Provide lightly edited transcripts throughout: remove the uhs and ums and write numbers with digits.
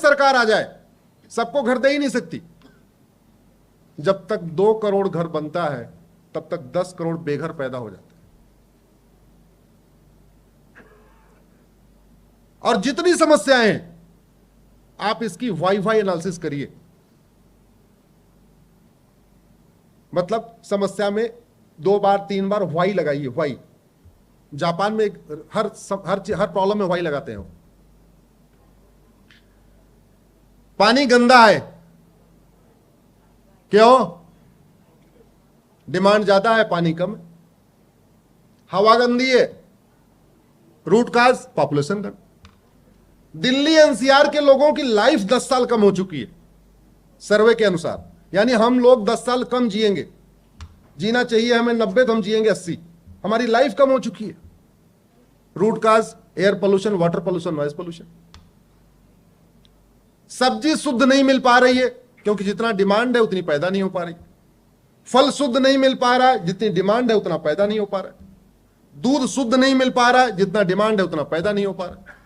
सरकार आ जाए, सबको घर दे ही नहीं सकती। जब तक 2 करोड़ घर बनता है तब तक 10 करोड़ बेघर पैदा हो जाते हैं। और जितनी समस्याएं हैं आप इसकी वाई एनालिसिस करिए, मतलब समस्या में 2 बार 3 बार वाई लगाइए। वाई, जापान में हर प्रॉब्लम में वाई लगाते हैं। पानी गंदा है, क्यों? डिमांड ज्यादा है, पानी कम है। हवा गंदी है, रूट काज पॉपुलेशन कम। दिल्ली एनसीआर के लोगों की लाइफ 10 साल कम हो चुकी है सर्वे के अनुसार, यानी हम लोग 10 साल कम जिएंगे। जीना चाहिए हमें 90, तो हम जिएंगे 80। हमारी लाइफ कम हो चुकी है। Root cause air pollution, water pollution, noise pollution. सब्जी शुद्ध नहीं मिल पा रही है क्योंकि जितना डिमांड है उतनी पैदा नहीं हो पा रही। फल शुद्ध नहीं मिल पा रहा है, जितनी डिमांड है उतना पैदा नहीं हो पा रहा है। दूध शुद्ध नहीं मिल पा रहा है, जितना डिमांड है उतना पैदा नहीं हो पा रहा है।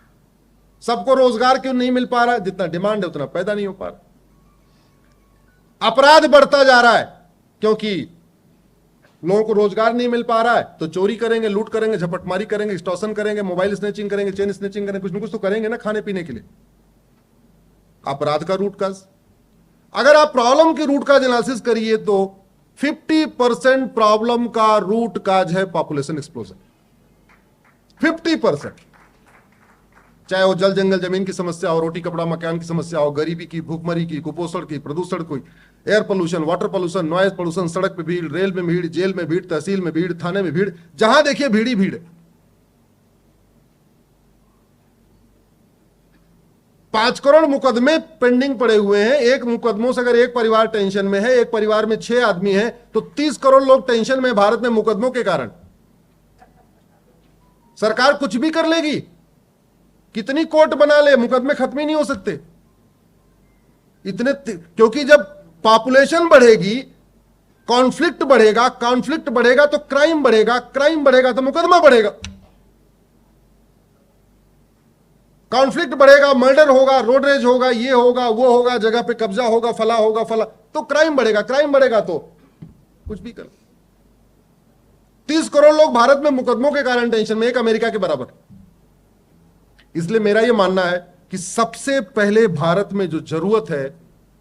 सबको रोजगार क्यों नहीं मिल पा रहा है? जितना डिमांड है उतना पैदा नहीं हो पा रहा। अपराध बढ़ता जा रहा है क्योंकि लोगों को रोजगार नहीं मिल पा रहा है, तो चोरी करेंगे, लूट करेंगे, झपटमारी करेंगे, एक्सटॉर्शन करेंगे, मोबाइल स्नैचिंग करेंगे, चेन स्नैचिंग करेंगे, कुछ ना कुछ तो करेंगे ना खाने पीने के लिए। अपराध का रूट काज, अगर आप प्रॉब्लम के रूट काज एनालिसिस करिए तो 50% प्रॉब्लम का रूट काज है पॉपुलेशन एक्सप्लोजन। 50%, चाहे वो जल जंगल जमीन की समस्या हो, रोटी कपड़ा मकान की समस्या हो, गरीबी की, भूखमरी की, कुपोषण की, प्रदूषण की, air pollution, water pollution, noise pollution, सड़क पे भीड़, रेल में भीड़, जेल में भीड़, तहसील में भीड़, थाने में भीड़, जहां देखिए भीड़ ही भीड़ है। 5 करोड़ मुकदमे पेंडिंग पड़े हुए हैं। एक मुकदमों से अगर एक परिवार टेंशन में है, एक परिवार में 6 आदमी है, तो 30 करोड़ लोग टेंशन में भारत में मुकदमों के कारण। सरकार कुछ भी कर लेगी, कितनी कोर्ट बना ले, मुकदमे खत्म ही नहीं हो सकते इतने, क्योंकि जब पॉपुलेशन बढ़ेगी कॉन्फ्लिक्ट बढ़ेगा, कॉन्फ्लिक्ट बढ़ेगा तो क्राइम बढ़ेगा, क्राइम बढ़ेगा तो मुकदमा बढ़ेगा। कॉन्फ्लिक्ट बढ़ेगा, मर्डर होगा, रोड रेज होगा, ये होगा, वो होगा, जगह पे कब्जा होगा, फला होगा, फला, तो क्राइम बढ़ेगा, क्राइम बढ़ेगा तो कुछ भी कर। 30 करोड़ लोग भारत में मुकदमों के कारण टेंशन में, एक अमेरिका के बराबर। इसलिए मेरा यह मानना है कि सबसे पहले भारत में जो जरूरत है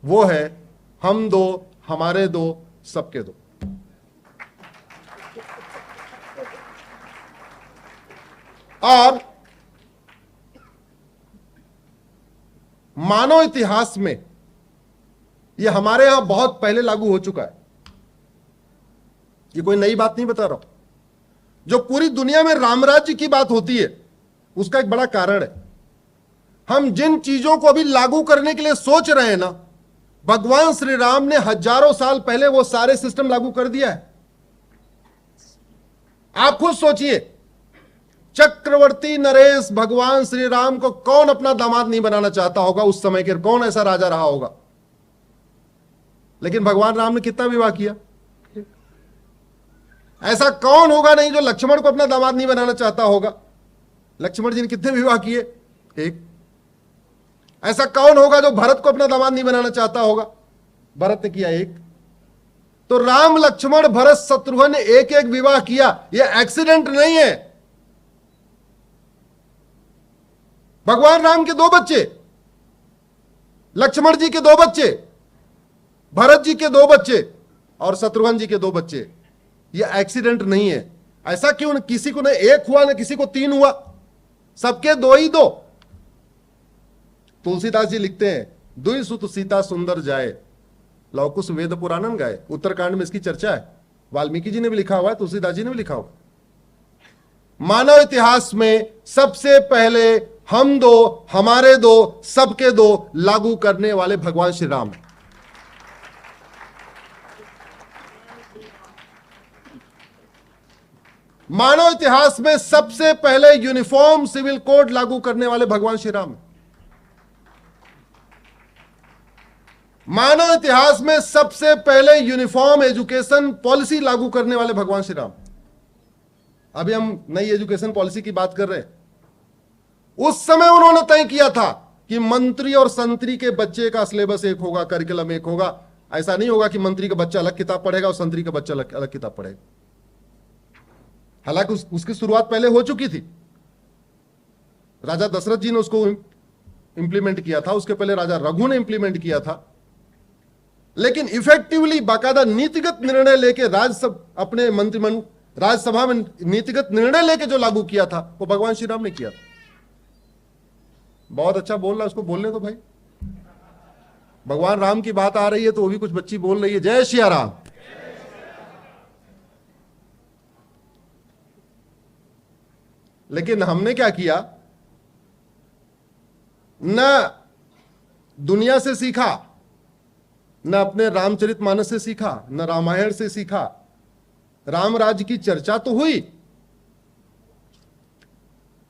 वो है हम दो, हमारे दो, सबके दो। और मानव इतिहास में यह हमारे यहां बहुत पहले लागू हो चुका है। ये कोई नई बात नहीं बता रहा हूं। जो पूरी दुनिया में रामराज्य की बात होती है उसका एक बड़ा कारण है, हम जिन चीजों को अभी लागू करने के लिए सोच रहे हैं ना, भगवान श्री राम ने हजारों साल पहले वो सारे सिस्टम लागू कर दिया है। आप खुद सोचिए, चक्रवर्ती नरेश भगवान श्री राम को कौन अपना दामाद नहीं बनाना चाहता होगा उस समय के, कौन ऐसा राजा रहा होगा? लेकिन भगवान राम ने कितना विवाह किया? ऐसा कौन होगा नहीं जो लक्ष्मण को अपना दामाद नहीं बनाना चाहता होगा? लक्ष्मण जी ने कितने विवाह किए? एक। ऐसा कौन होगा जो भरत को अपना दामाद नहीं बनाना चाहता होगा? भरत ने किया एक। तो राम, लक्ष्मण, भरत, शत्रुघ्न ने एक एक विवाह किया। यह एक्सीडेंट नहीं है। भगवान राम के 2 बच्चे, लक्ष्मण जी के 2 बच्चे, भरत जी के 2 बच्चे और शत्रुघ्न जी के 2 बच्चे। यह एक्सीडेंट नहीं है। ऐसा क्यों? किसी को न 1 हुआ, न किसी को 3 हुआ, सबके 2 ही 2। तुलसीदास जी लिखते हैं, दुई सुत सीता सुंदर जाए, लौकुश वेद पुराणन गाए। उत्तरकांड में इसकी चर्चा है। वाल्मीकि जी ने भी लिखा हुआ है, तुलसीदास जी ने भी लिखा हुआ। मानव इतिहास में सबसे पहले हम दो, हमारे दो, सबके दो लागू करने वाले भगवान श्री राम। मानव इतिहास में सबसे पहले यूनिफॉर्म सिविल कोड लागू करने वाले भगवान श्री राम। मानव इतिहास में सबसे पहले यूनिफॉर्म एजुकेशन पॉलिसी लागू करने वाले भगवान श्री राम। अभी हम नई एजुकेशन पॉलिसी की बात कर रहे हैं। उस समय उन्होंने तय किया था कि मंत्री और संतरी के बच्चे का सिलेबस एक होगा, करिकुलम एक होगा। ऐसा नहीं होगा कि मंत्री का बच्चा अलग किताब पढ़ेगा और संतरी का बच्चा अलग किताब पढ़ेगा। हालांकि उसकी शुरुआत पहले हो चुकी थी, राजा दशरथ जी ने उसको इंप्लीमेंट किया था, उसके पहले राजा रघु ने इंप्लीमेंट किया था। लेकिन इफेक्टिवली बाकायदा नीतिगत निर्णय लेके अपने मंत्रिमंडल राज्यसभा में नीतिगत निर्णय लेके जो लागू किया था वो भगवान श्री राम ने किया था। बहुत अच्छा बोल रहा है, उसको बोलने दो भाई। भगवान राम की बात आ रही है तो वो भी कुछ बच्ची बोल रही है, जय श्री राम। लेकिन हमने क्या किया, न दुनिया से सीखा, न अपने रामचरितमानस से सीखा, न रामायण से सीखा। राम राज्य की चर्चा तो हुई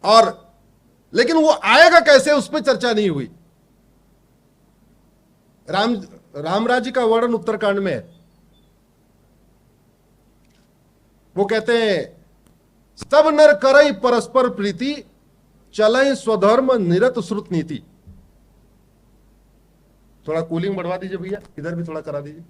और लेकिन वो आएगा कैसे उस पर चर्चा नहीं हुई। राम राज्य का वर्णन उत्तरकांड में है। वो कहते हैं सब नर करई परस्पर प्रीति, चलई स्वधर्म निरत श्रुत नीति। थोड़ा कूलिंग बढ़वा दीजिए भैया, इधर भी थोड़ा करा दीजिए।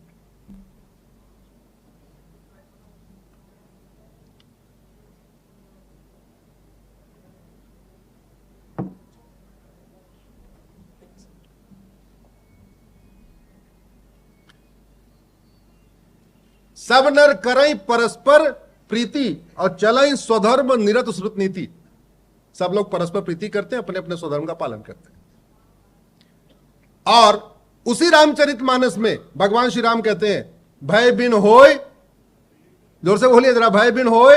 सब नर करई परस्पर प्रीति और चलई स्वधर्म निरत श्रुत नीति। सब लोग परस्पर प्रीति करते हैं, अपने अपने स्वधर्म का पालन करते हैं। और उसी रामचरितमानस में भगवान श्री राम कहते हैं भय बिन होय, जोर से बोलिए जरा, भय बिन होय।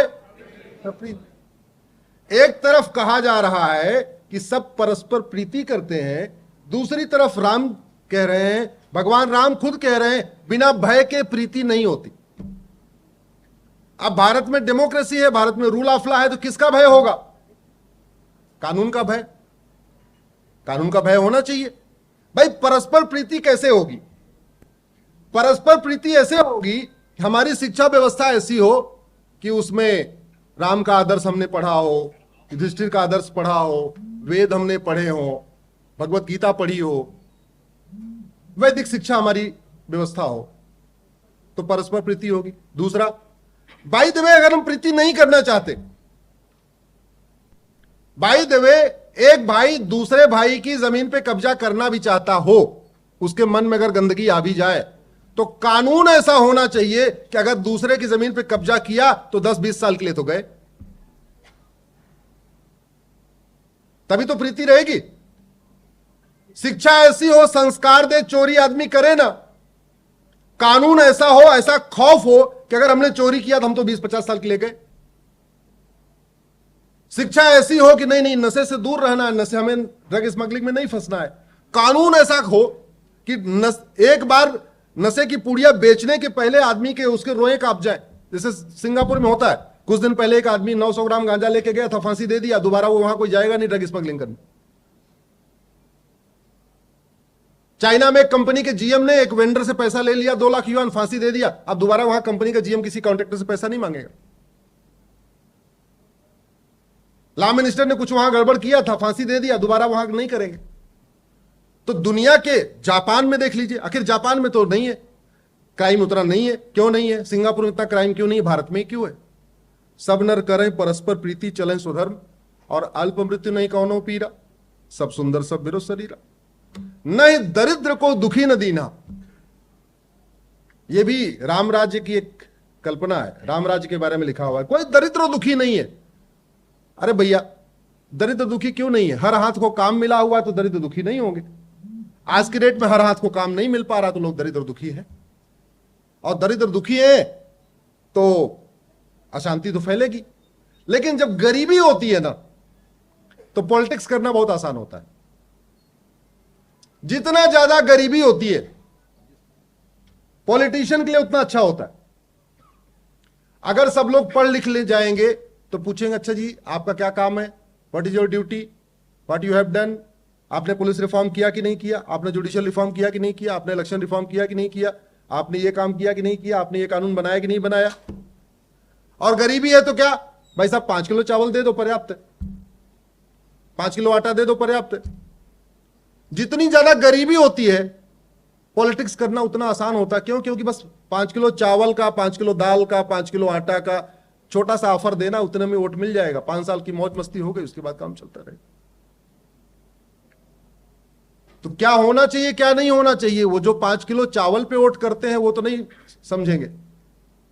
एक तरफ कहा जा रहा है कि सब परस्पर प्रीति करते हैं, दूसरी तरफ राम कह रहे हैं, भगवान राम खुद कह रहे हैं बिना भय के प्रीति नहीं होती। अब भारत में डेमोक्रेसी है, भारत में रूल ऑफ लॉ है, तो किसका भय होगा? कानून का भय। कानून का भय होना चाहिए। भाई परस्पर प्रीति कैसे होगी? परस्पर प्रीति ऐसे होगी कि हमारी शिक्षा व्यवस्था ऐसी हो कि उसमें राम का आदर्श हमने पढ़ा हो, युधिष्ठिर का आदर्श पढ़ा हो, वेद हमने पढ़े हो, भगवत गीता पढ़ी हो, वैदिक शिक्षा हमारी व्यवस्था हो, तो परस्पर प्रीति होगी। दूसरा, बाय द वे अगर हम प्रीति नहीं करना चाहते, बाय द वे एक भाई दूसरे भाई की जमीन पे कब्जा करना भी चाहता हो, उसके मन में अगर गंदगी आ भी जाए तो कानून ऐसा होना चाहिए कि अगर दूसरे की जमीन पे कब्जा किया तो 10-20 साल के लिए तो गए, तभी तो प्रीति रहेगी। शिक्षा ऐसी हो, संस्कार दे, चोरी आदमी करे ना। कानून ऐसा हो, ऐसा खौफ हो कि अगर हमने चोरी किया तो हम तो 20-50 साल के लिए गए। शिक्षा ऐसी हो कि नहीं नहीं नशे से दूर रहना है, नशे, हमें ड्रग स्मगलिंग में नहीं फंसना है। कानून ऐसा हो कि एक बार नशे की पुड़िया बेचने के पहले आदमी के उसके रोए कांप जाए, जैसे सिंगापुर में होता है। कुछ दिन पहले एक आदमी 900 ग्राम गांजा लेके गया था, फांसी दे दिया, दोबारा वो वहां कोई जाएगा नहीं ड्रग स्मगलिंग करने। चाइना में एक कंपनी के जीएम ने एक वेंडर से पैसा ले लिया, 2 लाख युआन, फांसी दे दिया। अब दोबारा वहां कंपनी का जीएम किसी कॉन्ट्रैक्टर से पैसा नहीं मांगेगा। लॉ मिनिस्टर ने कुछ वहां गड़बड़ किया था, फांसी दे दिया, दोबारा वहां नहीं करेंगे। तो दुनिया के जापान में देख लीजिए, आखिर जापान में तो नहीं है क्राइम, उतना नहीं है। क्यों नहीं है? सिंगापुर में इतना क्राइम क्यों नहीं है? भारत में क्यों है? सब नर करें परस्पर प्रीति, चलें स्वधर्म, और अल्प मृत्यु नहीं कौनो पीरा, सब सुंदर सब बिरो शरीरा, नहीं दरिद्र को दुखी न दीना। यह भी राम राज्य की एक कल्पना है, राम राज्य के बारे में लिखा हुआ है। कोई दरिद्र और दुखी नहीं है। अरे भैया, दरिद्र दुखी क्यों नहीं है? हर हाथ को काम मिला हुआ है तो दरिद्र दुखी नहीं होंगे। आज के डेट में हर हाथ को काम नहीं मिल पा रहा तो लोग दरिद्र दुखी है, और दरिद्र दुखी है तो अशांति तो फैलेगी। लेकिन जब गरीबी होती है ना, तो पॉलिटिक्स करना बहुत आसान होता है। जितना ज्यादा गरीबी होती है पॉलिटिशियन के लिए उतना अच्छा होता है। अगर सब लोग पढ़ लिख ले जाएंगे तो पूछेंगे, अच्छा जी आपका क्या काम है, what is your duty, what you have done, आपने पुलिस रिफॉर्म किया कि नहीं किया, आपने जुडिशियल रिफॉर्म किया कि नहीं किया, आपने इलेक्शन रिफॉर्म किया कि नहीं किया, आपने ये काम किया कि नहीं किया, आपने ये कानून बनाया कि नहीं बनाया। और गरीबी है तो क्या, भाई साहब 5 किलो चावल दे दो पर्याप्त है, 5 किलो आटा दे दो पर्याप्त है। जितनी ज्यादा गरीबी होती है पॉलिटिक्स करना उतना आसान होता है। क्यों? क्योंकि बस 5 किलो चावल का, 5 किलो दाल का, 5 किलो आटा का छोटा सा ऑफर देना, उतने में वोट मिल जाएगा। 5 साल की मौज मस्ती हो गई, उसके बाद काम चलता रहेगा। तो क्या होना चाहिए, क्या नहीं होना चाहिए, वो जो 5 किलो चावल पे वोट करते हैं वो तो नहीं समझेंगे।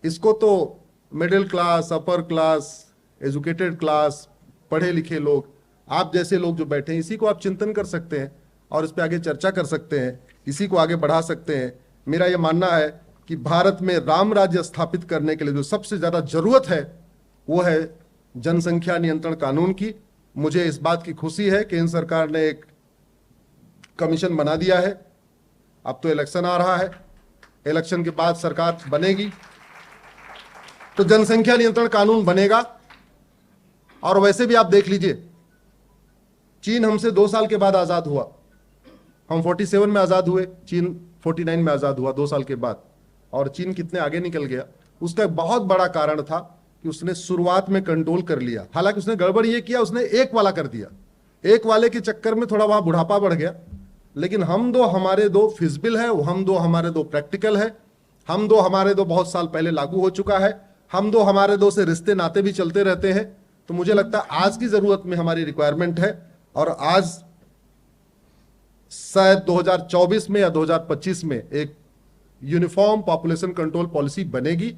इसको तो middle class, upper class, educated class, पढ़े लिखे लोग, आप जैसे लोग जो बैठे हैं, इसी को आप चिंतन कर सकते हैं और इस पे आगे चर्चा कर सकते हैं, इसी को आगे बढ़ा सकते हैं। मेरा यह मानना है कि भारत में राम राज्य स्थापित करने के लिए जो सबसे ज्यादा जरूरत है वो है जनसंख्या नियंत्रण कानून की। मुझे इस बात की खुशी है कि केंद्र सरकार ने एक कमीशन बना दिया है। अब तो इलेक्शन आ रहा है, इलेक्शन के बाद सरकार बनेगी तो जनसंख्या नियंत्रण कानून बनेगा। और वैसे भी आप देख लीजिए, चीन हमसे 2 साल के बाद आजाद हुआ। हम 47 में आजाद हुए, चीन 49 में आजाद हुआ, 2 साल के बाद। और चीन कितने आगे निकल गया, उसका एक बहुत बड़ा कारण था कि उसने शुरुआत में कंट्रोल कर लिया। हालांकि उसने गड़बड़ ये किया, उसने एक वाला कर दिया, एक वाले के चक्कर में थोड़ा वहां बुढ़ापा बढ़ गया। लेकिन हमारे दो फिजिबल है, हमारे दो प्रैक्टिकल है, हमारे दो बहुत साल पहले लागू हो चुका है, हमारे दो से रिश्ते नाते भी चलते रहते हैं। तो मुझे लगता है आज की जरूरत में हमारी रिक्वायरमेंट है, और आज शायद 2024 में या 2025 में एक यूनिफॉर्म पॉपुलेशन कंट्रोल पॉलिसी बनेगी।